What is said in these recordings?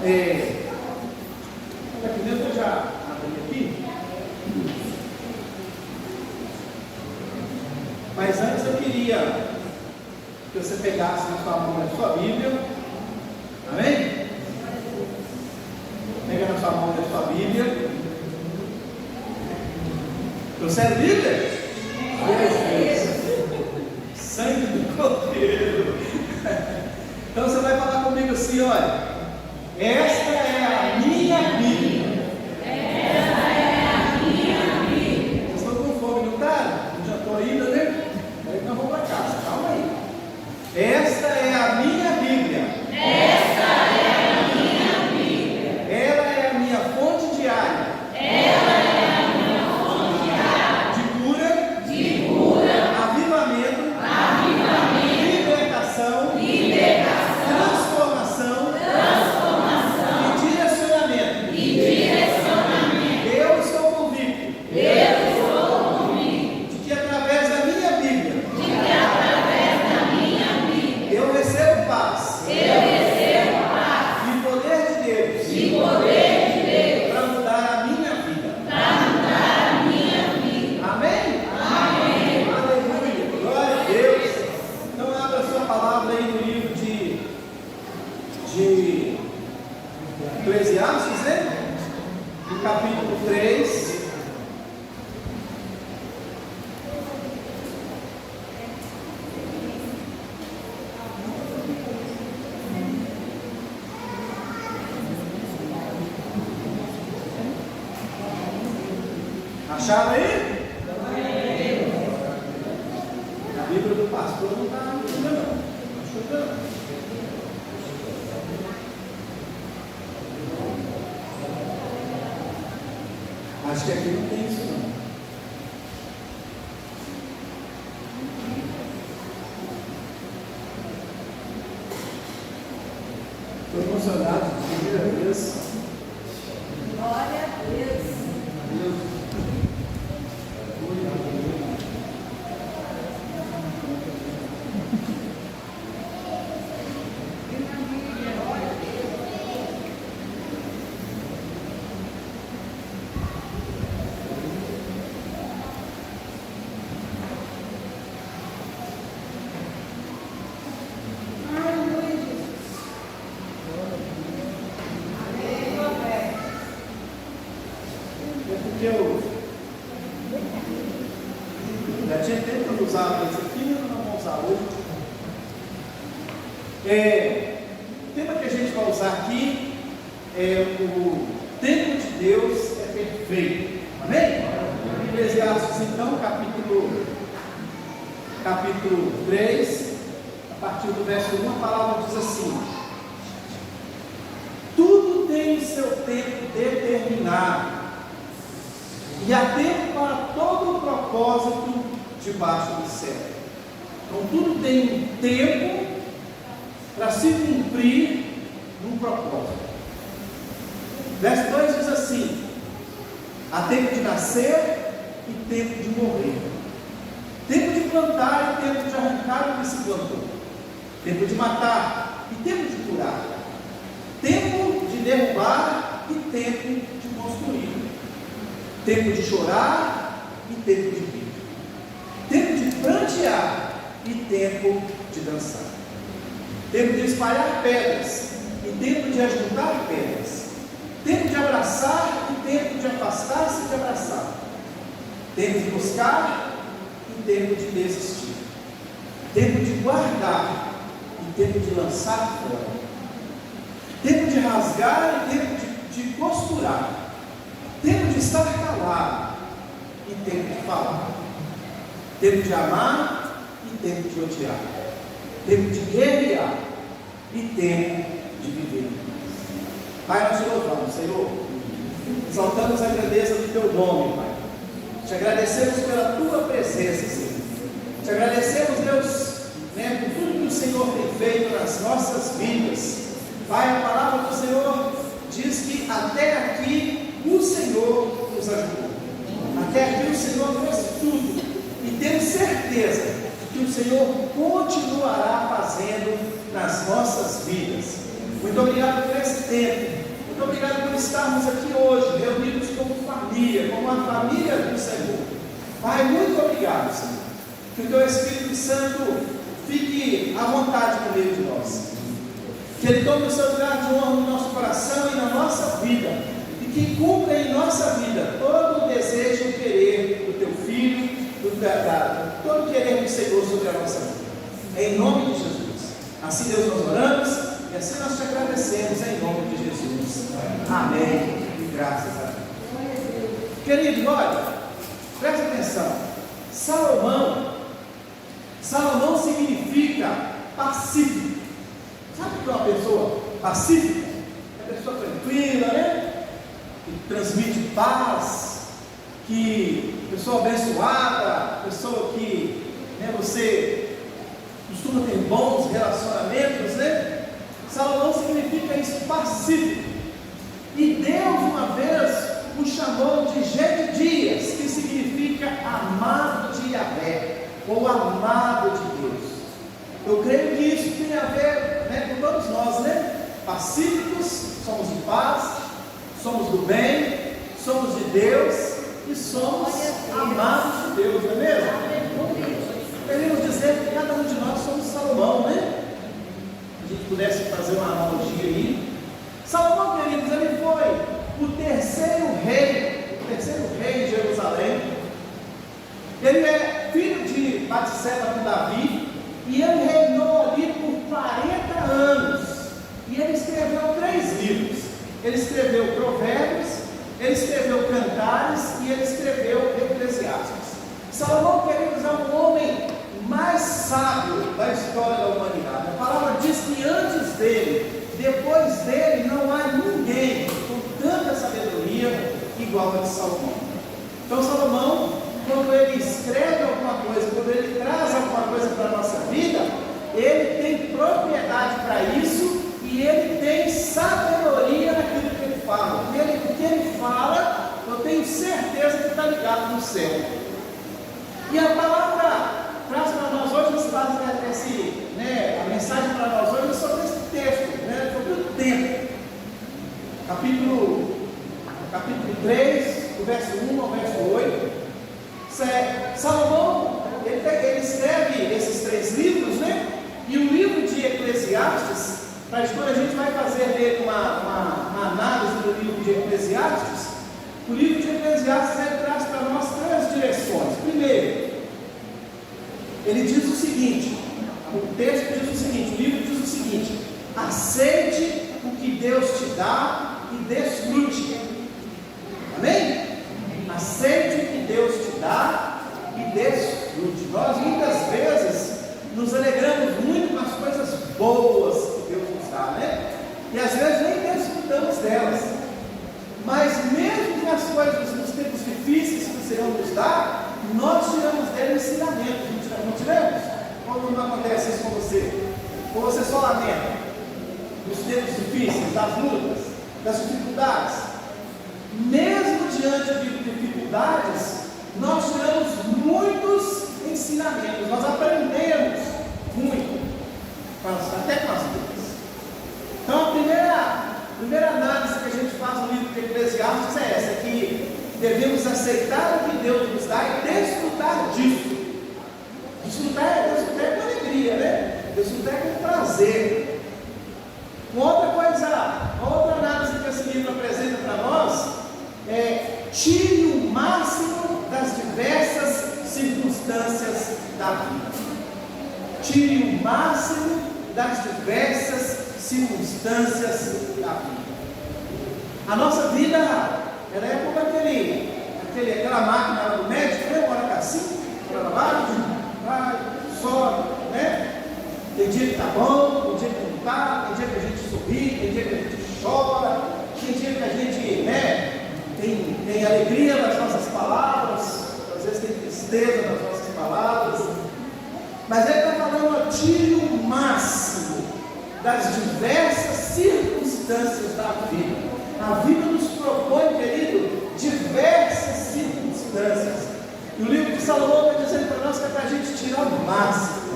Olha aqui dentro, eu já abri aqui. Mas antes eu queria que você pegasse na sua mão a sua Bíblia. Amém? Pega na sua mão a sua Bíblia. Trouxeram Bíblia? Sangue do Cordeiro. Então você vai falar comigo assim, olha. Esta é a minha Bíblia. Esta é a minha Bíblia. Vocês estão com fome, não está? Não já estou ainda, né? Aí nós vamos para casa, calma aí. Esta é a minha Bíblia. Esta é a minha Bíblia. Ela é a minha fonte diária. Ela é a minha fonte diária. De cura, avivamento, libertação, transformação e direcionamento. Eu estou convicto de que através da minha Bíblia eu recebo paz e poder de Deus para mudar a minha vida. Amém? Aleluia, glória a Deus. Então abra a sua palavra aí no livro de Eclesiastes, né? No capítulo 3. Acharam aí? A Bíblia do pastor não está ainda não. Está chutando. Acho que aqui não tem isso não. Estou emocionado de primeira vez. Glória a Deus. Eu já tinha tentado usar isso aqui, mas não vou usar hoje. O tema que a gente vai usar aqui é o tempo de Deus é perfeito. Amém? Eclesiastes, então, capítulo 3, a partir do verso 1, a palavra diz assim: tudo tem o seu tempo determinado, e há tempo para todo o propósito debaixo do céu. Então tudo tem um tempo para se cumprir num propósito. Verso 2 diz assim: há tempo de nascer e tempo de morrer, tempo de plantar e tempo de arrancar o que se plantou, tempo de matar e tempo de curar, tempo de derrubar e tempo de construir, tempo de chorar e tempo de rir, tempo de prantear e tempo de dançar, tempo de espalhar pedras e tempo de ajuntar pedras, tempo de abraçar e tempo de afastar-se de abraçar, tempo de buscar e tempo de desistir, tempo de guardar e tempo de lançar fora, tempo de rasgar e tempo de costurar, tempo de estar calado e tempo de falar, tempo de amar e tempo de odiar, tempo de guerrear e tempo de viver. Pai, nós te louvamos, Senhor, exaltamos a grandeza do teu nome, Pai. Te agradecemos pela tua presença, Senhor. Te agradecemos, Deus, por tudo que o Senhor tem feito nas nossas vidas. Pai, a palavra do Senhor diz que até aqui o Senhor nos ajudou. Até aqui o Senhor trouxe tudo. E temos certeza que o Senhor continuará fazendo nas nossas vidas. Muito obrigado por esse tempo. Muito obrigado por estarmos aqui hoje, reunidos como família, como uma família do Senhor. Pai, muito obrigado, Senhor. Que o Teu Espírito Santo fique à vontade no meio de nós. Que Ele tome o seu lugar de honra no nosso coração e na nossa vida. E que cumpra em nossa vida todo o desejo e o querer do Teu Filho, todo o querer do Senhor sobre a nossa vida. Em nome de Jesus. Assim, Deus, nós oramos e assim nós te agradecemos em nome de Jesus. Amém. E graças a Deus. Queridos, olha, presta atenção. Salomão significa pacífico. Sabe o que é uma pessoa pacífica? É uma pessoa tranquila, né? Que transmite paz, que pessoa abençoada, pessoa que, né, você costuma ter bons relacionamentos, né? Salomão significa isso, pacífico. E Deus uma vez o chamou de Gedidias, que significa amado de Yahvé, ou amado de Deus. Eu creio que isso tem a ver, né, com todos nós, né? Pacíficos, somos de paz, somos do bem, somos de Deus e somos amados de Deus, não é mesmo? Queremos dizer que cada um de nós somos Salomão, né? Se a gente pudesse fazer uma analogia aí. Salomão, queridos, ele foi o terceiro rei de Jerusalém. Ele é filho de Batseba com Davi, e ele reinou ali por 40 anos. E ele escreveu 3 livros. Ele escreveu Provérbios, ele escreveu Cantares e ele escreveu Eclesiastes. Salomão, queridos, é um homem mais sábio da história da humanidade. A palavra diz que antes dele, depois dele, não há ninguém com tanta sabedoria igual a de Salomão. Então Salomão, quando ele escreve alguma coisa, quando ele traz alguma coisa para a nossa vida, ele tem propriedade para isso e ele tem sabedoria naquilo que ele fala. O que ele fala, eu tenho certeza que está ligado no céu. E a palavra traz para nós hoje, a mensagem para nós hoje é sobre esse texto, né, sobre o tempo. Capítulo 3, do verso 1 ao verso 8. Salomão, ele escreve esses 3 livros, né? E o livro de Eclesiastes, para quando a gente vai fazer uma análise do livro de Eclesiastes, o livro de Eclesiastes ele traz para nós 3 direções. Primeiro, ele diz o seguinte, o texto diz o seguinte, o livro diz o seguinte: aceite o que Deus te dá e desfrute. Amém? Aceite o que Deus te dá e desfrute. Nós muitas vezes nos alegramos muito com as coisas boas que Deus nos dá, né? E às vezes nem desfrutamos delas. Mas mesmo nas coisas, nos tempos difíceis que o Senhor nos dá, nós tiramos dele ensinamento. Não tiramos? Ou não acontece isso com você? Ou você só lamenta nos tempos difíceis, das lutas, das dificuldades? Mesmo diante de dificuldades, nós tiramos muitos ensinamentos, nós aprendemos muito, até com as lutas. Então a primeira análise que a gente faz no livro de Eclesiastes é essa, que devemos aceitar o que Deus nos dá e desfrutar disso. Desfrutar é com alegria, né? Desfrutar é com prazer. Uma outra análise que esse livro apresenta para nós é: tire o máximo das diversas circunstâncias da vida. Tire o máximo das diversas circunstâncias da vida. A nossa vida, ela é como aquela máquina lá do médico, né? Bora cá assim, bora lá baixo, vai, sobe, né? Tem dia que está bom, tem dia que não está, tem dia que a gente sorri, tem dia que a gente chora, tem dia que a gente, né, tem alegria nas nossas palavras, às vezes tem tristeza nas nossas palavras, mas ele está falando, tire o máximo das diversas circunstâncias da vida. A vida nos propõe, querido, diversas circunstâncias. E o livro de Salomão vai dizendo para nós que é para a gente tirar o máximo.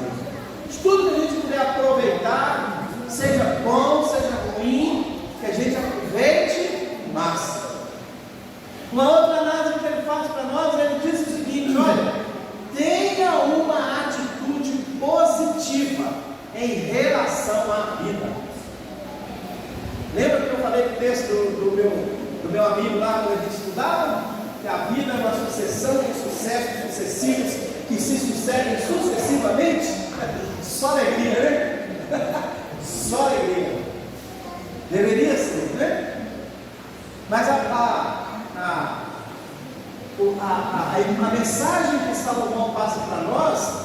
Tudo que a gente puder aproveitar, seja bom, seja ruim, relação à vida. Lembra que eu falei do texto do meu amigo lá quando a gente estudava? Que a vida é uma sucessão de sucessos sucessivos que se sucedem sucessivamente? Só alegria, né? Só alegria. Deveria ser, né? Mas a mensagem que Salomão passa para nós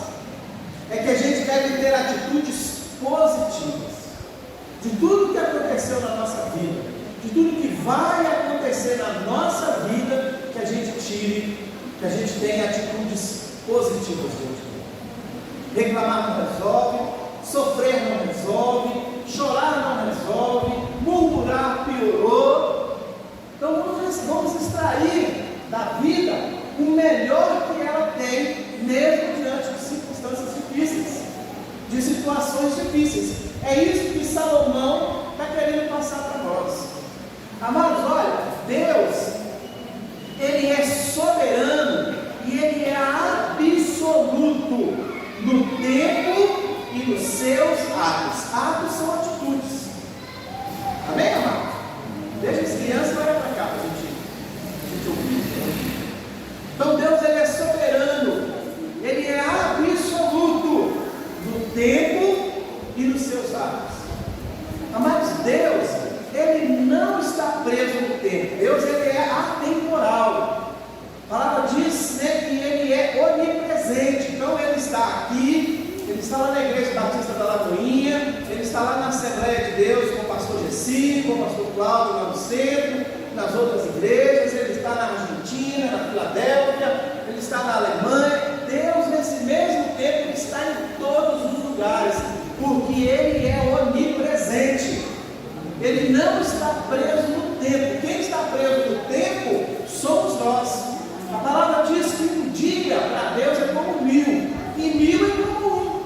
é que a gente deve ter atitudes positivas de tudo que aconteceu na nossa vida, de tudo que vai acontecer na nossa vida, que a gente tenha atitudes positivas diante dele. Reclamar não resolve, sofrer não resolve, chorar não resolve, murmurar piorou. Então vamos extrair da vida o melhor que ela tem, mesmo diante de circunstâncias difíceis, de situações difíceis. É isso que Salomão está querendo passar para nós. Amados, olha, Deus, Ele é soberano e Ele é absoluto no tempo e nos seus atos. Atos são atitudes. Amém, amado? Deixa as crianças olhar para cá para a gente ouvir. Então Deus, Ele é soberano, Ele é absoluto no tempo e nos seus atos. Amados, Deus, Ele não está preso no tempo. Deus, Ele é atemporal. A palavra diz, né, que Ele é onipresente. Então Ele está aqui, Ele está lá na Igreja Batista da Lagoinha, Ele está lá na Assembleia de Deus com o pastor Gessi, com o pastor Cláudio lá no centro, nas outras igrejas. Ele está na Argentina, na Filadélfia, Ele está na Alemanha. Deus, nesse mesmo tempo, Ele está em todos os lugares, porque Ele é onipresente. Ele não está preso no tempo. Quem está preso no tempo somos nós. A palavra diz que um dia para Deus é como 1000, e 1000 é como 1.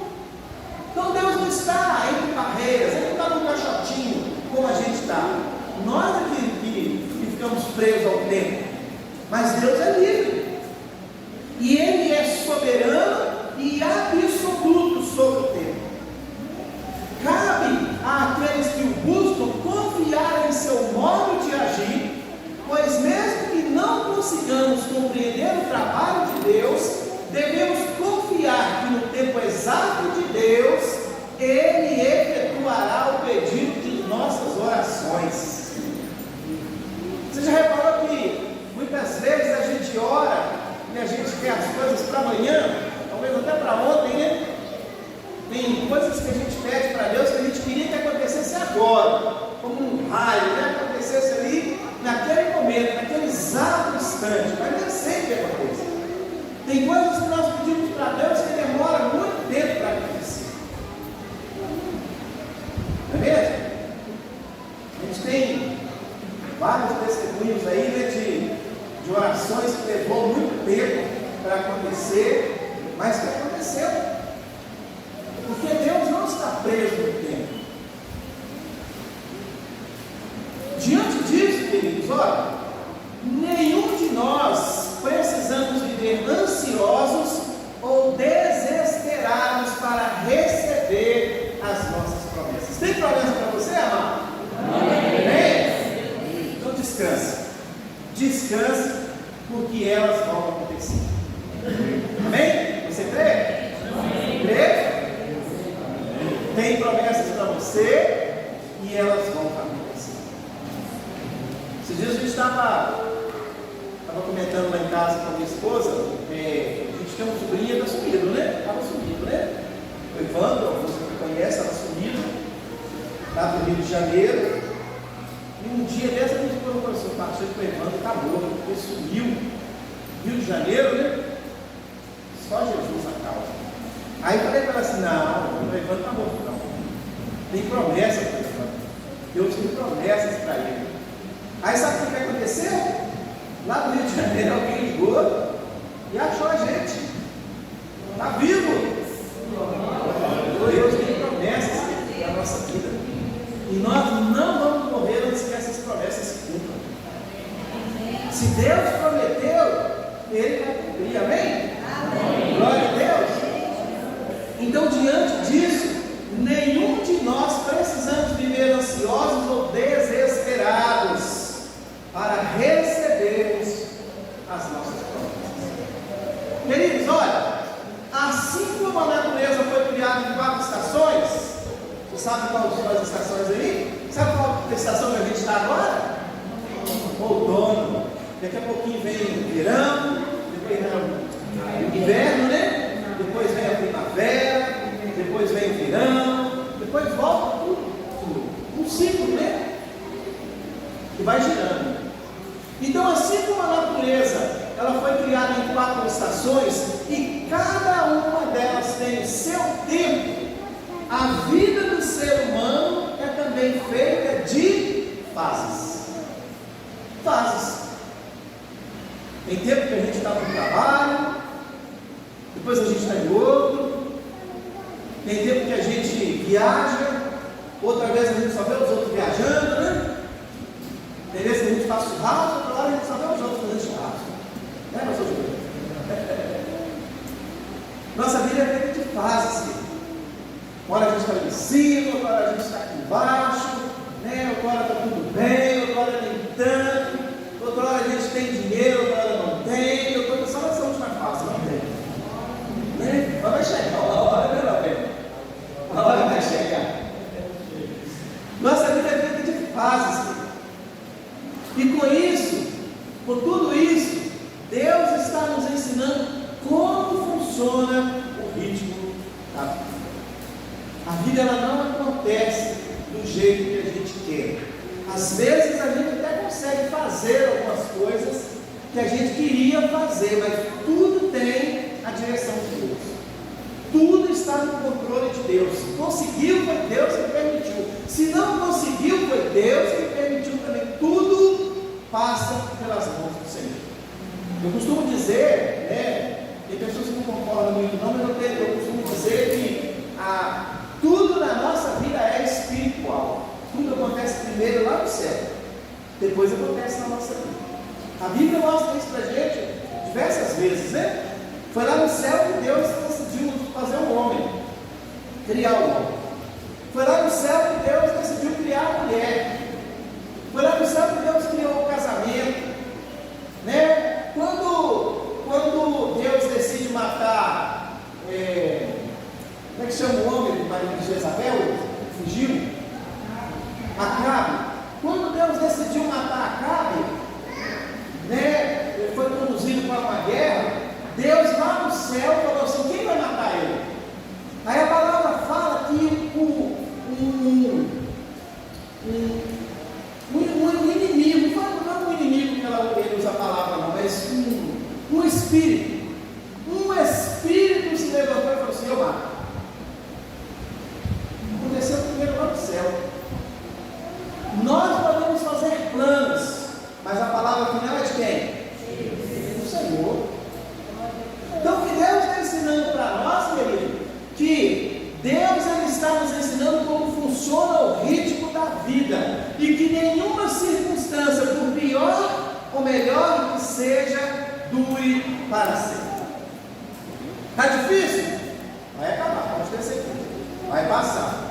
Então Deus não está entre barreiras, Ele não está no caixotinho como a gente está. Nós é que ficamos presos ao tempo, mas Deus é livre, e Ele é soberano e absoluto sobre o tempo. Cabe àqueles que o buscam confiar em seu modo de agir, pois mesmo que não consigamos compreender o trabalho de Deus, devemos confiar que no tempo exato de Deus, Ele efetuará o pedido de nossas orações. Você já reparou que muitas vezes a gente ora e a gente quer as coisas para amanhã, talvez até para ontem, né? Tem coisas que a gente pede para Deus que a gente queria que acontecesse agora, como um raio, que acontecesse ali naquele momento, naquele exato instante, mas nem sempre acontece. Tem coisas que nós pedimos para Deus que demora muito tempo para acontecer. Não é mesmo? A gente tem vários testemunhos aí, né, de orações que levou muito tempo para acontecer, mas que aconteceu. Porque Deus não está preso no tempo. Diante disso, queridos, olha, nenhum de nós precisamos viver ansiosos ou desesperados para receber as nossas promessas. Tem promessa para você, amado? Amém? Então descansa. Descansa, porque elas vão acontecer. Amém? Você crê? Crê? Tem promessas para você e elas vão acontecer. Esses dias a gente estava comentando lá em casa com a minha esposa. A gente tem uma sobrinha que está sumido, né? Estava sumido, né? O Evandro, você que conhece, estava sumido lá do Rio de Janeiro. E um dia dessa a gente falou assim: pastor, que o Evandro está morto, porque sumiu. Rio de Janeiro, né? Só Jesus a causa. Aí eu falei para ela assim: não, o Evandro está morto, não. Tem promessa para o Evandro. Deus tem promessas para ele. Aí sabe o que aconteceu? Lá no Rio de Janeiro alguém ligou e achou a gente. Está vivo. Deus tem promessas na nossa vida. E nós não vamos morrer antes que essas promessas se cumpram. Se Deus prometeu, Ele vai cumprir. Amém? Amém. Glória a Deus. Então, diante disso, nenhum sabe quais são as estações aí? Sabe qual a estação que a gente está agora? Outono. Daqui a pouquinho vem o verão, depois vem o inverno, né? Depois vem a primavera, depois vem o verão, depois volta tudo. Um ciclo, né? Que vai girando. Então, assim como a natureza, ela foi criada em 4 estações e cada uma delas tem o seu tempo, a vida do ser humano é também feita de fases. Fases. Tem tempo que a gente está no trabalho, depois a gente está em outro. Tem tempo que a gente viaja, outra vez a gente só vê os outros viajando, né? Tem vezes que a gente faz churrasco, outra hora a gente só vê os outros fazendo churrasco. Né, pastor Júlio? Nossa vida é feita de fases. Uma hora a gente está ali em cima, outra hora a gente está aqui embaixo, né? Outra hora está tudo bem, outra hora nem tanto, outra hora a gente tem dinheiro, outra hora não tem, outra hora só nessa última fase, não tem. Né? Mas vai chegar, a hora, né, meu bem? A hora vai chegar. Nossa vida é feita de fases. E com isso, com tudo isso, Deus está nos ensinando como funciona o ritmo da vida. A vida ela não acontece do jeito que a gente quer. Às vezes a gente até consegue fazer algumas coisas que a gente queria fazer, mas tudo tem a direção de Deus. Tudo está no controle de Deus. Se conseguiu, foi Deus que permitiu. Se não conseguiu, foi Deus que permitiu também. Tudo passa pelas mãos do Senhor. Eu costumo dizer, né, tem pessoas que não concordam muito não, mas eu costumo dizer que tudo na nossa vida é espiritual. Tudo acontece primeiro lá no céu, depois acontece na nossa vida. A Bíblia mostra isso para a gente diversas vezes, né? Foi lá no céu que Deus decidiu fazer um homem, criar o homem. Foi lá no céu que Deus decidiu criar a mulher. Foi lá no céu que Deus criou o casamento, né? Quando Deus decide matar, como é que chama o homem do marido de Jezabel? Fugiu? Acabe. Quando Deus decidiu matar Acabe, né? Ele foi conduzido para uma guerra. Deus lá no céu falou assim: quem vai matar ele? Aí a palavra fala que um inimigo, não um inimigo que ele usa a palavra não, mas um espírito se levantou e falou assim: eu mato. Aconteceu primeiro lá no céu. Nós podemos fazer planos, mas a palavra final é de quem? Do Senhor. Então o que Deus está ensinando para nós, querido, que Deus ele está nos ensinando como funciona o ritmo da vida e que nenhuma circunstância, por pior ou melhor que seja, dure para sempre. Está difícil? Vai acabar, pode ter certeza. Vai passar.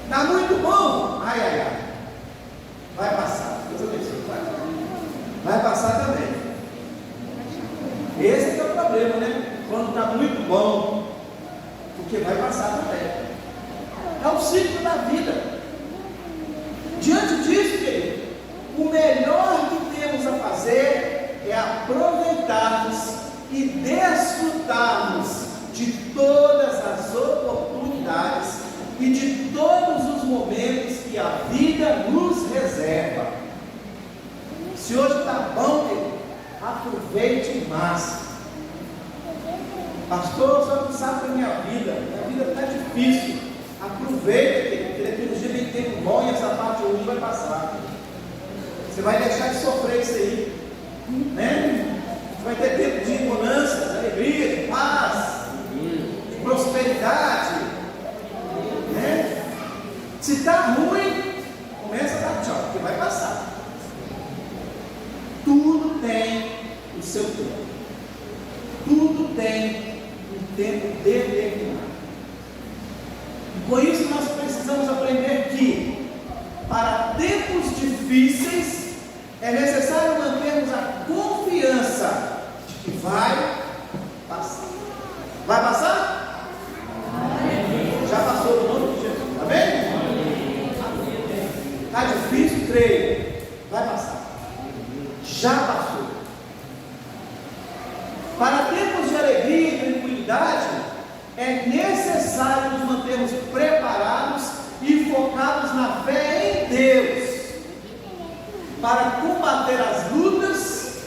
Está muito bom? Ai, ai, ai. Vai passar. Deus abençoe. Vai passar também. Esse que é o problema, né? Quando está muito bom, porque vai passar também. É o ciclo da vida. Diante disso, querido, o melhor que temos a fazer é aproveitarmos e desfrutarmos de todas as oportunidades e de todos os momentos que a vida nos reserva. Se hoje está bom, querido, aproveite o máximo. Pastor, só não sabe da minha vida está difícil. Aproveita, porque daqui uns dias vem tempo bom e essa parte ruim vai passar. Você vai deixar de sofrer isso aí, né? Você vai ter tempo de bonança, de alegria, de paz, de prosperidade, né? Se está ruim, começa a dar tchau, porque vai passar. Tudo tem o seu tempo. Tudo tem um tempo determinado. E com isso nós precisamos aprender que, para tempos difíceis, é necessário mantermos a confiança de que vai passar. Vai passar? Já passou no nome de Jesus. para combater as lutas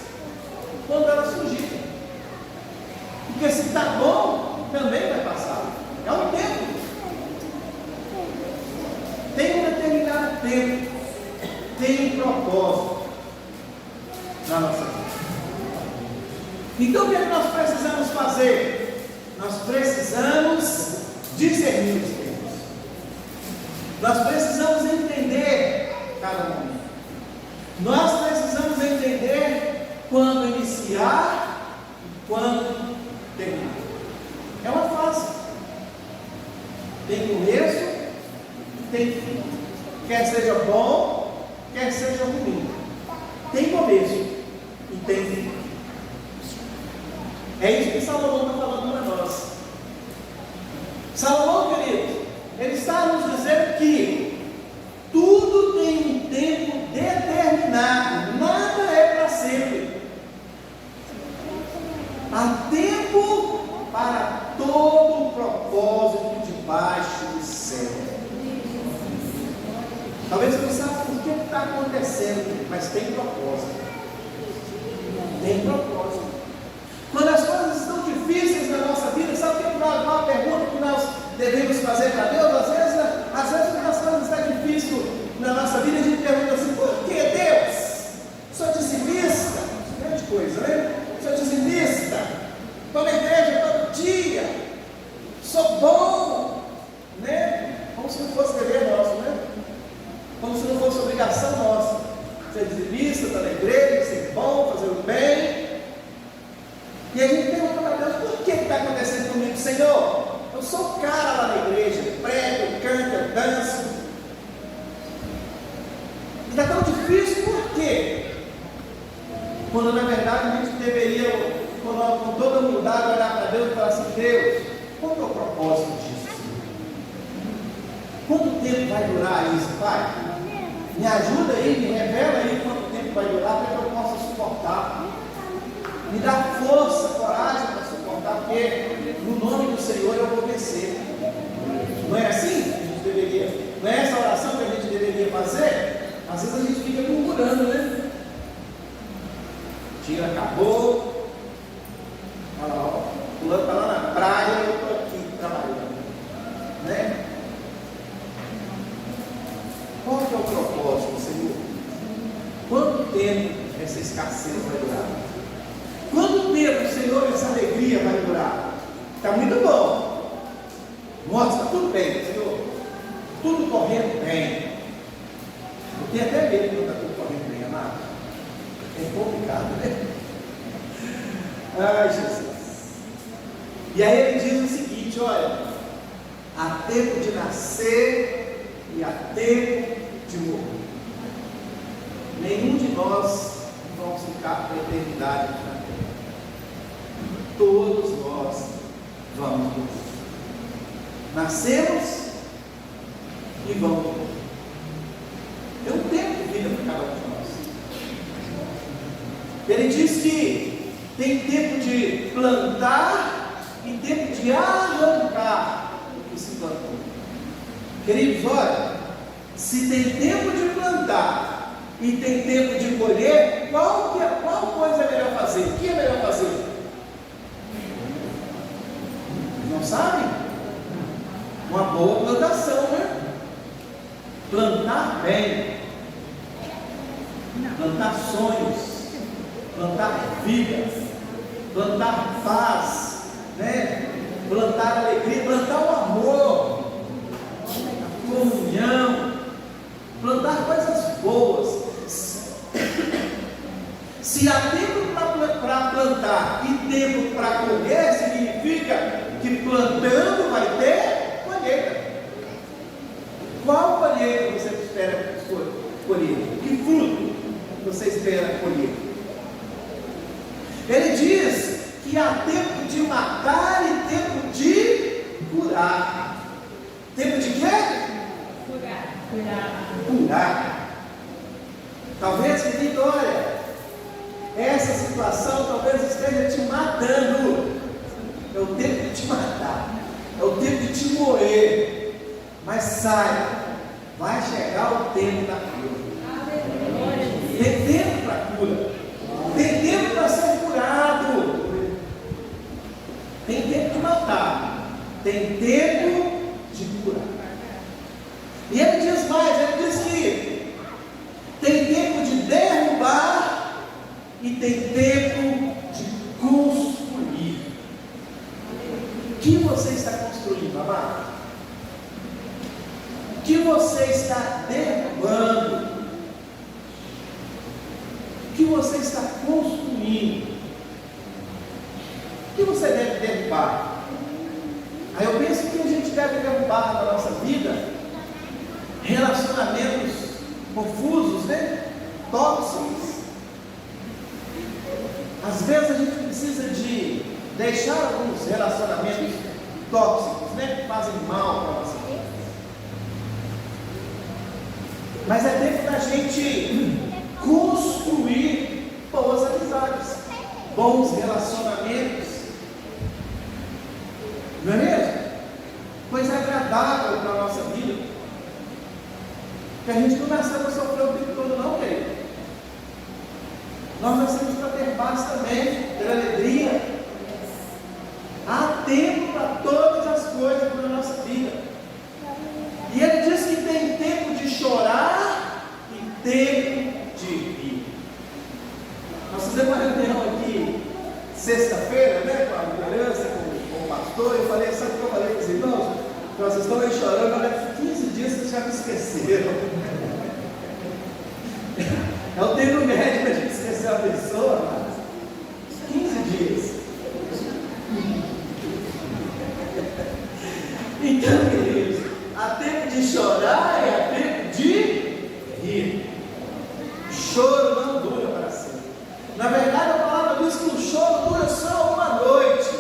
quando elas surgirem. Porque se está bom, também vai passar. É um tempo. Tem um determinado tempo. Tem um propósito na nossa vida. Então o que é que nós precisamos fazer? Nós precisamos discernir os tempos. Nós precisamos entender cada momento. Nós precisamos entender quando iniciar e quando terminar. É uma fase. Tem começo e tem fim. Quer seja bom, quer seja ruim. Tem começo e tem fim. É isso que Salomão está falando para nós. Salomão, querido, ele está nos dizendo que tudo tem um tempo determinado, nada é para sempre. Há tempo para todo o propósito debaixo do céu. Talvez você não saiba por que está acontecendo, mas tem propósito. Tem propósito. Quando as coisas estão difíceis na nossa vida, sabe qual a pergunta que nós devemos fazer para Deus? Às vezes quando as coisas estão difíceis na nossa vida, a gente pergunta assim: por que Deus? Sou dizimista? Grande coisa, né? Sou dizimista, estou na igreja todo dia, sou bom, né? Como se não fosse dever nosso, né? Como se não fosse obrigação nossa. Ser dizimista, estar na igreja, ser bom, fazer o bem. E a gente pergunta para Deus: por que está acontecendo comigo, Senhor? Eu sou o cara lá na igreja, prego, canto, danço. Está tão difícil, por quê? Quando na verdade a gente deveria, com toda humildade, olhar para Deus e falar assim: Deus, qual é o propósito disso? Quanto tempo vai durar isso, Pai? Me ajuda aí, me revela aí quanto tempo vai durar para que eu possa suportar. Me dá força, coragem para suportar, porque no nome do Senhor eu vou vencer. Não é assim que a gente deveria? Não é essa oração que a gente deveria fazer? Às vezes a gente fica murmurando, né? O dia acabou. Olha lá, ó, fulano está lá na praia e eu estou aqui trabalhando. Né? Qual que é o propósito, Senhor? Quanto tempo essa escassez vai durar? Quanto tempo, Senhor, essa alegria vai durar? Está muito bom. Nossa, está tudo bem, Senhor. Tudo correndo bem. Eu tenho até medo quando está tudo correndo bem, amado. É complicado, né? Ai, Jesus. E aí ele diz o seguinte: olha, há tempo de nascer e há tempo de morrer. Nenhum de nós vamos ficar para a eternidade na terra. Todos nós vamos morrer. Nascemos e vamos morrer. Tem um tempo de vida para cada um de nós. Ele diz que tem tempo de plantar e tempo de arrancar o que se plantou. Queridos, olha, se tem tempo de plantar e tem tempo de colher, qual coisa é melhor fazer? O que é melhor fazer? Não sabem? Uma boa plantação, né? Plantar bem, plantar sonhos, plantar vida, plantar paz, né? Plantar alegria, plantar o amor, comunhão, plantar coisas boas. Se há tempo para plantar e tempo para colher, significa que plantando vai ter colheita. Qual colheita você espera colher? Que fruto você espera colher? Ele diz que há tempo de matar e tempo de curar. Tempo de quê? Curar. Talvez, querido, olha, essa situação talvez esteja te matando. É o tempo de te matar. É o tempo de te moer. Mas saiba, vai chegar o tempo da cura. Tem tempo para cura. Tem tempo para ser curado. Tem tempo de matar. Tem tempo de curar. E ele diz mais, ele diz que tem tempo de derrubar e tem tempo de construir. O que você está construindo, amado? O que você está derrubando? O que você está construindo? O que você deve derrubar? Aí eu penso que a gente deve derrubar na nossa vida relacionamentos confusos, né? Tóxicos. Às vezes a gente precisa de deixar alguns relacionamentos tóxicos, né? Que fazem mal para a nossa vida. Mas é tempo da gente construir boas amizades, bons relacionamentos. Não é mesmo? Coisa agradável para a nossa vida. Porque a gente não nasceu para sofrer o tempo todo, não, querido. Nós nascemos para ter paz também, ter alegria. Há tempo para todas as coisas na nossa vida. E ele diz que tem tempo de chorar e tempo de rir. Nós fizemos uma reunião aqui sexta-feira, né, com a liderança, com o pastor. Eu falei, sabe o que eu falei com os irmãos? Vocês estão aí chorando, olha, 15 dias vocês já me esqueceram. É o tempo médio para a gente esquecer a pessoa, mas 15 dias. Então, queridos, há tempo de chorar e há tempo de rir. O choro não dura para sempre. Na verdade, a palavra diz que o choro dura só uma noite,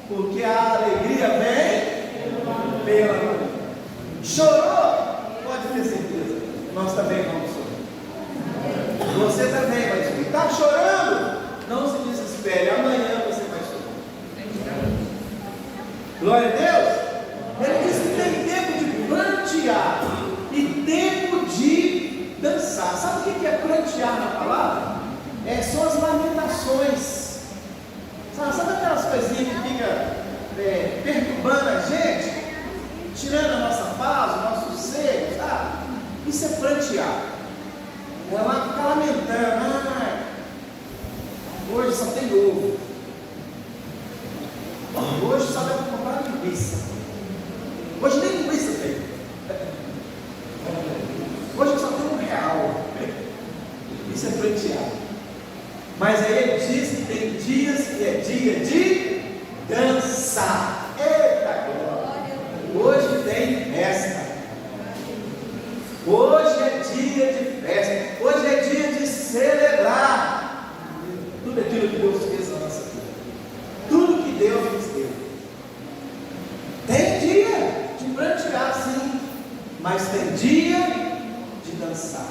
porque a alegria vem pela manhã. Chorou? Pode ter certeza, nós também vamos chorar. Você também vai chorar. Está chorando? Não se desespere, amanhã você vai chorar. Glória a Deus. Ele diz que tem tempo de prantear e tempo de dançar. Sabe o que é prantear na palavra? São as lamentações. Sabe aquelas coisinhas que ficam perturbando a gente, tirando a nossa paz, o nosso sossego, sabe? Isso é prantear. Ela fica lamentando. Hoje só tem ovo. Hoje só dá para comprar linguiça. Hoje nem linguiça tem. Hoje só tem R$1. Isso é prantear. Mas aí ele diz que tem dias que é dia de dançar. Eita glória! Hoje tem festa. Hoje é dia de festa. Hoje é dia de celebrar tudo aquilo que Deus fez na nossa vida. Tudo que Deus nos deu. Tem dia de prantear, sim, mas tem dia de dançar.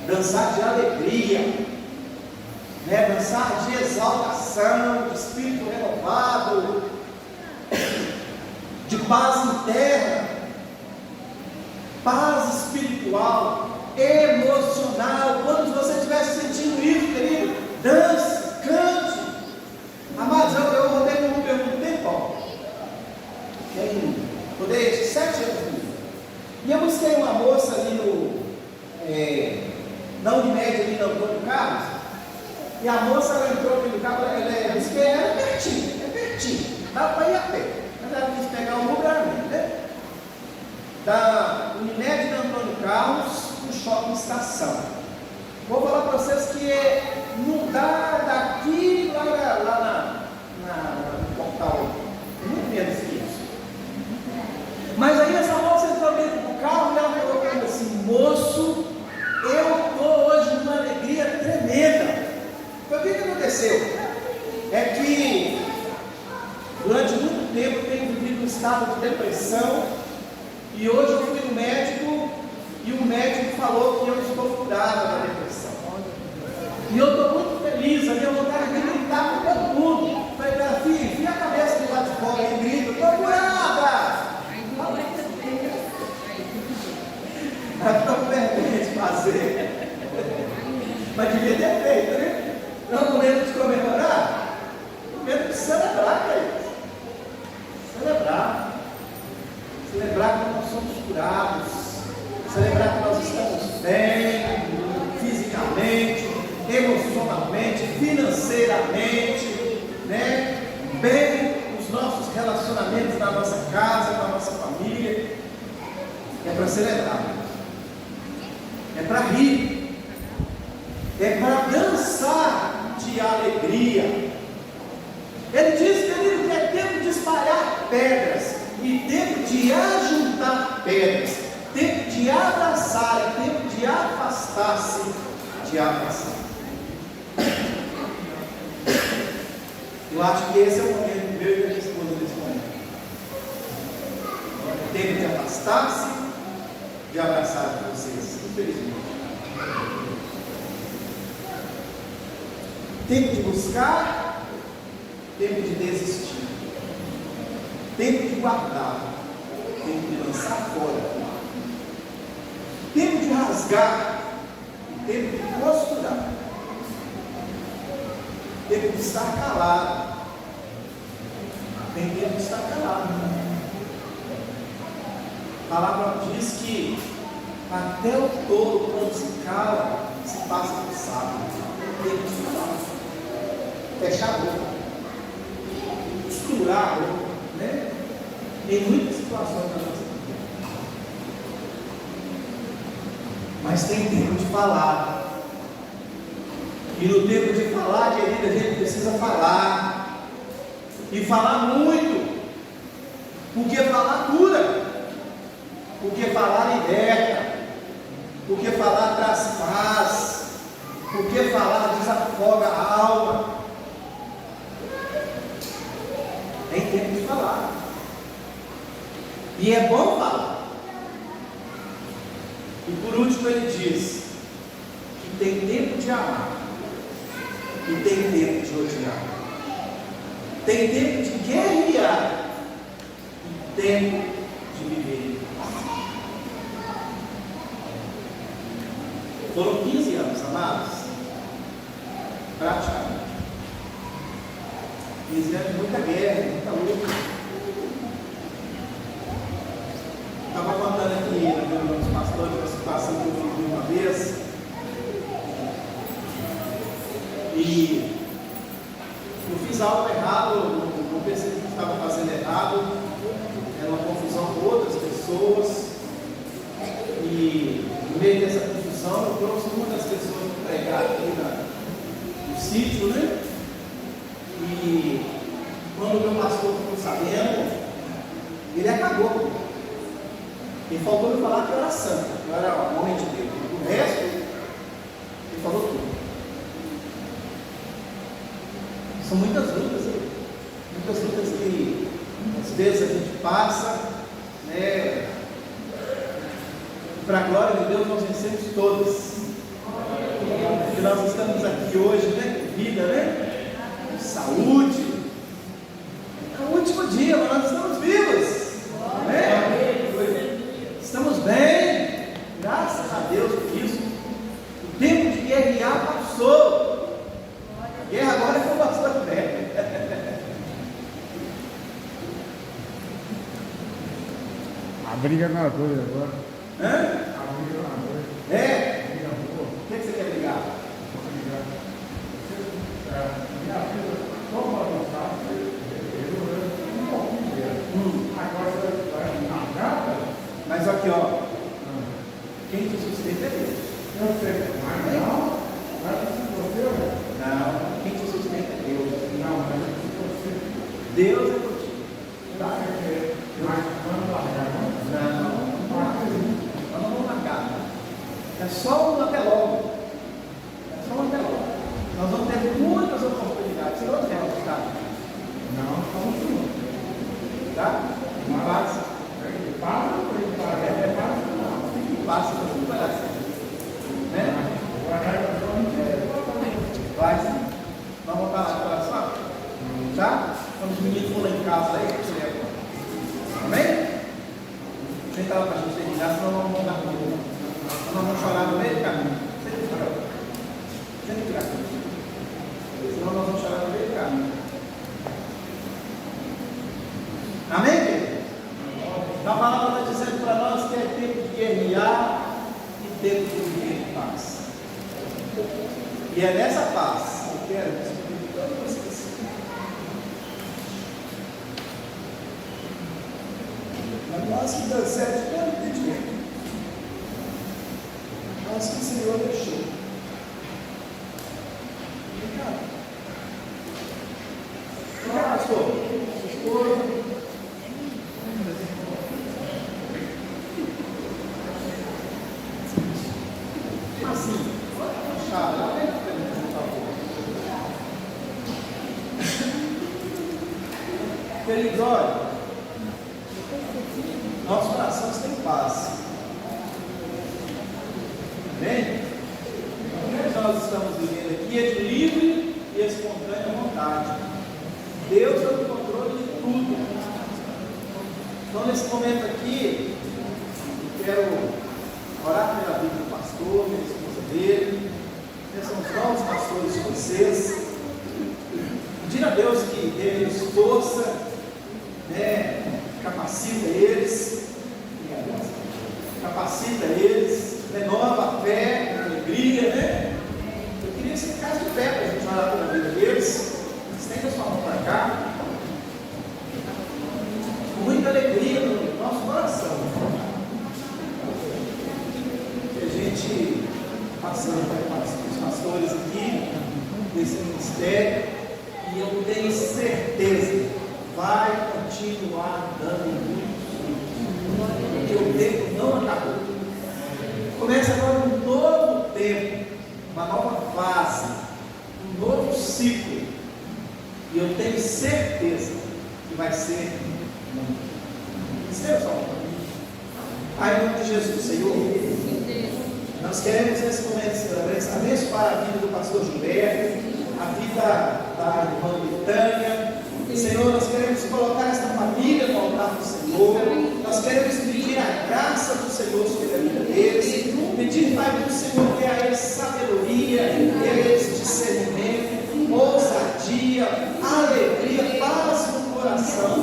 Dançar de alegria, né? Dançar de exaltação, de espírito renovado, de paz interna, paz espiritual, emocional. Quando você estiver sentindo isso, querido, dance, cante. Amados, eu rodei no Uber um tempão. Rodei 7 anos. E eu busquei uma moça ali na Unimed, ali no Antônio Carlos. E a moça, ela entrou aqui no carro, ela disse que era pertinho, dava para ir a pé. Mas ela quis pegar o Uber, né? Da Unimed de Antônio Carlos, no shopping estação. Vou falar para vocês que não dá daqui lá no portal, muito menos que isso. Mas aí essa moça entrou dentro do carro e ela falou para mim assim: moço, eu estou hoje numa alegria tremenda. Então o que aconteceu? É que durante muito tempo eu tenho vivido um estado de depressão. E hoje eu fui no médico e o médico falou que eu estou curado da depressão. E eu estou muito feliz, a minha vontade de gritar com todo mundo. Falei para ela: filho, enfia a cabeça do lado de fora e grita: estou curada! Ela está com vergonha de fazer. Mas devia ter feito, né? Não é momento de comemorar, momento de celebrar, queridos. Celebrar. Celebrar que nós somos curados. Celebrar que nós estamos bem, fisicamente, emocionalmente, financeiramente, né? Bem nos nossos relacionamentos na nossa casa, na nossa família. É para celebrar, é para rir, é para dançar de alegria. Ele diz, querido, que é tempo de espalhar pedras e tempo de ajuntar pedras, tempo de abraçar e tempo de afastar-se de abraçar. Eu acho que esse é o momento meu e da minha esposa nesse momento. Tempo de afastar-se, de abraçar vocês, infelizmente. Tempo de buscar, tempo de desistir, tempo de guardar, tempo de lançar fora, tempo de rasgar, tempo de costurar, tempo de estar calado, tem tempo de estar calado. A palavra diz que até o touro, quando se cala, se passa por sábio. Tem tempo de falar, fechar a boca, costurar a boca, né? Em muitas situações da nossa vida. Mas tem tempo de falar. E no tempo de falar, querida, a gente precisa falar. E falar muito. Porque falar cura. Porque falar liberta. Porque falar traz paz. Porque falar desafoga a alma. Tem tempo de falar. E é bom falar. E por último ele diz que tem tempo de amar. E tem tempo de odiar. Tem tempo de guerrear. E tempo de viver. Foram 15 anos, amados. Praticamente. 15 anos de muita guerra, muita luta. Estava contando aqui na reunião dos pastores uma situação que eu vivi uma vez. E eu fiz algo errado, não percebi que estava fazendo errado. Era uma confusão com outras pessoas. E no meio dessa confusão eu trouxe uma das pessoas para pregar aqui no sítio, né? E quando o meu pastor ficou sabendo, ele acabou. E faltou me falar que eu era santo, que eu era homem de Deus. O resto, ele falou tudo. São muitas lutas que às vezes a gente passa, né? Para a glória de Deus nós vencemos todas. Porque nós estamos aqui hoje, né? Com vida, né? Com saúde. É o último dia, mas nós estamos vivos. Né? Estamos bem. Graças a Deus por isso. O tempo de guerrear passou. A guerra agora é com o pastor Pé. A briga na doida agora. Hã? A briga na doida. É? Briga boa. O que você quer brigar? Vou brigar. Minha filha, como ela não sabe, eu um pouquinho dela. Agora você vai na gata? Mas aqui, ó. Quem te sustenta é Deus. Eu sei, mas não. Mas se você. Não, quem te sustenta é Deus. Não, mas se você. Deus é contigo. Tá? Mas vamos largar, não? Não, nós não vamos marcar. É só um até logo. É só um até logo. Nós vamos ter muitas oportunidades. Se nós vamos ficar. Não, estamos juntos. Tá? Em paz. Em paz, tudo vai dar certo. Né? Vai sim. Vamos voltar lá para só. Tá? Quando os meninos forem lá em casa aí, você leva. Amém? Senta lá para a gente terminar, senão nós vamos dar comigo. Nós vamos chorar no meio do caminho. Você chorou. tempo de viver em paz. E é nessa paz que eu quero descobrir todos vocês. Mas nós que deu certo todo entendimento. Nós que o Senhor deixou. Obrigado. Obrigado, pastor. Esposa. Assim, chave, lá vem, por favor. Queridos, olha, nossos corações têm paz. Amém? O que nós estamos vivendo aqui é de livre e espontânea vontade. Deus é o controle de tudo. Então, nesse momento aqui, eu quero orar pela vida do pastor, pela esposa dele. Eles são os novos pastores de vocês. Pedir a Deus que dê-lhes força, capacita eles, renova a fé, a alegria, né? Eu queria que você ficasse de pé para a gente orar pela vida deles. Estenda sua mão para cá. Com muita alegria no nosso coração. Que a gente, passando os pastores aqui, desse ministério, e eu tenho certeza, vai continuar dando muito fruto. Porque o tempo não acabou. Começa agora um novo tempo, uma nova fase, um novo ciclo. E eu tenho certeza que vai ser muito. Esteve só. Pai, em nome de Jesus, Senhor, nós queremos nesse momento, Senhor, abençoar a vida do pastor Gilberto, a vida da irmã Betânia. Senhor, nós queremos colocar esta família no altar do Senhor. Nós queremos pedir a graça do Senhor sobre a vida deles. Pedir, Pai, que o Senhor dê a eles sabedoria, dê a eles discernimento, ousadia, alegria, paz no coração,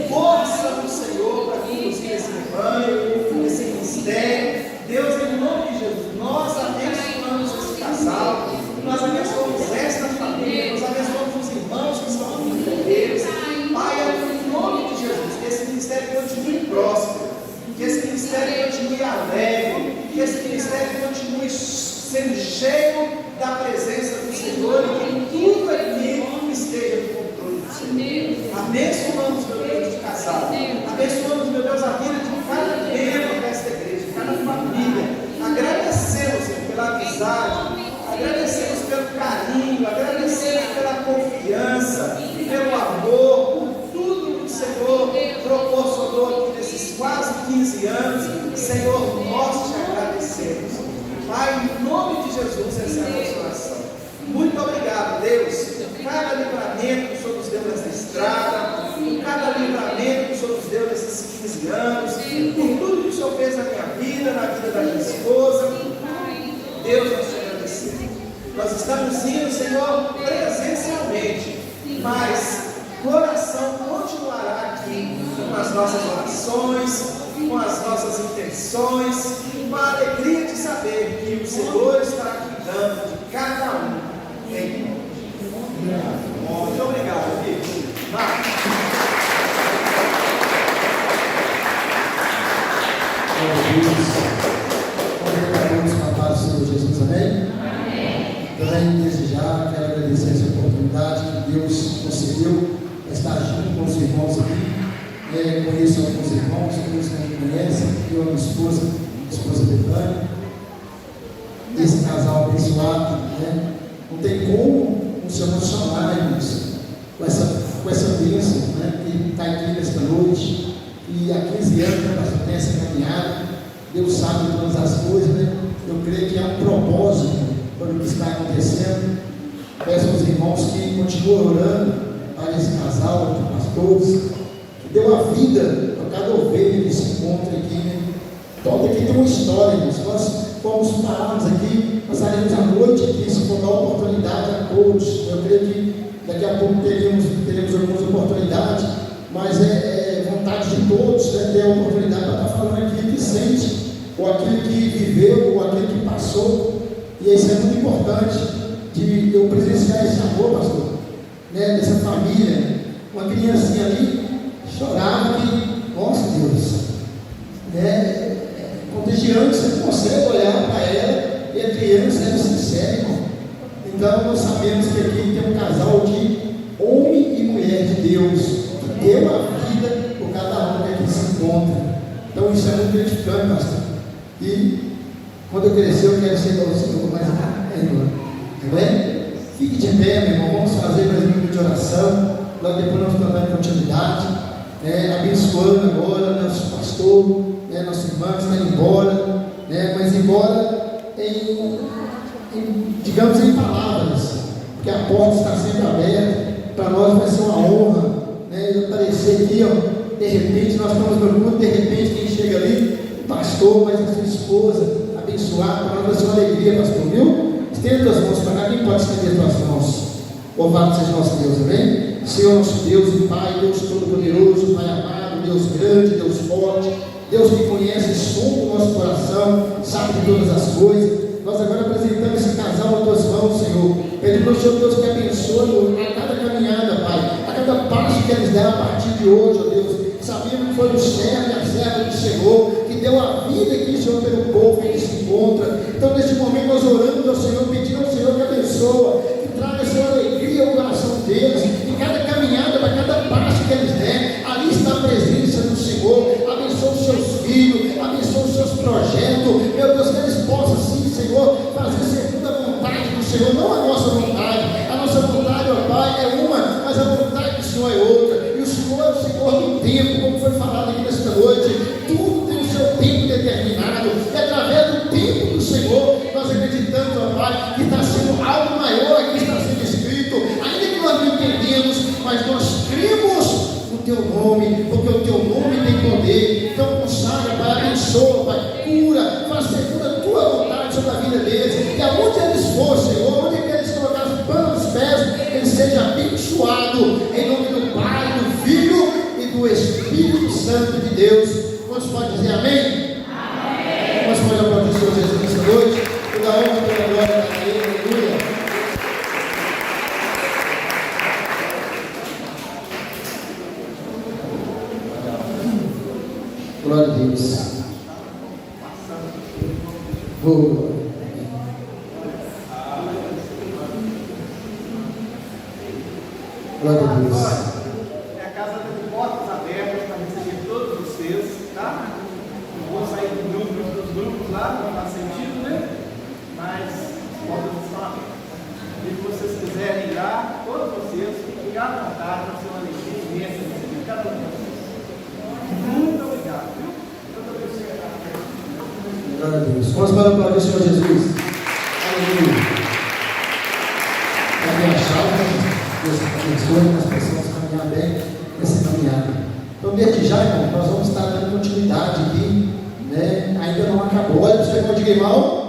força do Senhor para conduzir esse rebanho, esse ministério. Deus, em nome de Jesus, nós abençoamos esse casal, nós abençoamos esta família, nós abençoamos os irmãos que estão aqui deles. Pai, em nome de Jesus, que esse ministério continue próspero, que esse ministério continue alegre, que esse ministério continue sendo cheio da presença do Senhor e que tudo aqui esteja no controle do Senhor. Abençoamos, meu Deus, de casal. Abençoamos, meu Deus, a vida de cada membro desta igreja, de cada família. Agradecemos, Senhor, pela amizade, agradecemos pelo carinho, agradecemos pela confiança, pelo amor, por tudo que o Senhor proporcionou aqui nesses quase 15 anos. Senhor, nós te agradecemos. Pai, em nome de Jesus, essa é a nossa oração. Muito obrigado, Deus. Cada livramento que o Senhor nos deu nessa estrada, cada livramento que o Senhor nos deu nesses 15 anos, por tudo que o Senhor fez na minha vida, na vida da minha esposa. Deus, nós te agradecemos. Nós estamos indo, Senhor, presencialmente, mas o coração continuará aqui com as nossas orações, com as nossas intenções, com a alegria de saber que o Senhor está cuidando de cada um. Em nome de Jesus. Muito obrigado, filho. Convidamos para a paz do Senhor Jesus, amém? Amém. Também desejar, quero agradecer essa oportunidade que Deus concedeu para estar junto com os irmãos aqui. Conheço alguns irmãos, alguns que não conhecem, eu, a minha esposa Betânia, esse casal abençoado, né? Não tem como não se emocionar, irmãos, com essa bênção, né? Que está aqui nesta noite, e há 15 anos tem essa caminhada, Deus sabe de todas as coisas, né? Eu creio que há um propósito para o que está acontecendo. Peço aos irmãos que continuem orando para esse casal, para os pastores, que deu a vida para cada ovelha que se encontra aqui, né? Todo aqui tem uma história, irmãos. Nós fomos parados aqui, passaremos a noite aqui, se for dar oportunidade a todos. Eu creio que daqui a pouco teremos algumas oportunidades, mas é vontade de todos, né, ter a oportunidade para estar falando aquilo que sente, ou aquilo que viveu, ou aquilo que passou, e isso é muito importante, de eu presenciar esse amor, pastor, né, dessa família. Uma criancinha ali chorava que, nossa Deus, né, contagiante, você não consegue olhar para ela e a criança é sincera, irmão. Então nós sabemos que aqui tem um casal de homem e mulher de Deus, que deu a vida por cada um que aqui se encontra. Então isso é muito gratificante, pastor. E quando eu crescer, eu quero ser igual ao Senhor, mas amém? Fique de pé, meu irmão. Vamos fazer mais um minuto de oração. Logo depois nós vamos dar continuidade, abençoando agora nosso pastor, nosso irmão que está indo embora, mas embora digamos em palavras, porque a porta está sempre aberta. Para nós vai ser uma honra, ele aparecer aqui, ó, de repente nós estamos no culto, de repente quem chega ali, o pastor, mas a sua esposa, abençoar, para nós vai ser uma alegria, pastor, viu? Estenda as mãos para cá, quem pode estender as suas mãos? Louvado seja nosso Deus, amém? Senhor nosso Deus e Pai, Deus Todo-Poderoso, Pai amado, Deus grande, Deus forte, Deus que conhece o som do nosso coração, sabe de todas as coisas. Nós agora apresentamos esse casal nas tuas mãos, Senhor. Pedimos ao Senhor Deus que abençoe a cada caminhada, Pai, a cada passo que eles deram a partir de hoje, ó Deus. Sabemos que foi o servo e a serva do Senhor que deu a vida aqui, Senhor, pelo povo que se encontra. Então, neste momento, nós oramos ao Senhor, pedindo ao Senhor que abençoe, que traga sua alegria ao coração deles, em cada caminhada, para cada passo que eles derem, ali está a presença do Senhor. Abençoe os seus filhos, abençoe os seus projetos, meu Deus, que eles possam, sim, Senhor, fazer segundo a vontade do Senhor, não a nossa vontade. A nossa vontade, ó Pai, é uma, mas a vontade do Senhor é outra. E o Senhor é o Senhor do tempo, como foi falado aqui nesta noite. Tudo tem o seu tempo determinado, e através do tempo do Senhor, nós acreditamos, ó Pai, que está sendo algo maior aqui, está sendo escrito, ainda que nós não entendemos, mas nós cremos no Teu nome, porque o Teu nome tem poder. Então consagra, Pai, abençoa, Pai, cura, faz segundo a Tua vontade sobre a vida deles, e aonde eles for, Senhor, onde eles colocar os pães dos pés, ele seja abençoado, em nome do Pai, do Filho e do Espírito Santo de Deus. Quantos podem dizer amém? Amém. Quantos podem aplaudir o Senhor Jesus nessa noite? Toda a honra, toda a glória para Ele, aleluia. Glória a Deus. Glória a Deus. É a casa de portas abertas para receber todos vocês, tá? Não vou sair dos grupos lá, não faz sentido, né? Mas as portas estão abertas. E se vocês quiserem ir lá, todos vocês, fiquem à vontade, vai ser uma alegria imensa receber cada um de vocês. Muito obrigado, viu? Muito obrigado. Glória a Deus. Vamos para o Senhor Jesus. Aleluia. A chave, Deus abençoe, nós possamos caminhar bem nessa caminhada. Então, desde já, irmão, nós vamos estar dando continuidade aqui, ainda não acabou. Olha para o seu irmão, diga, irmão,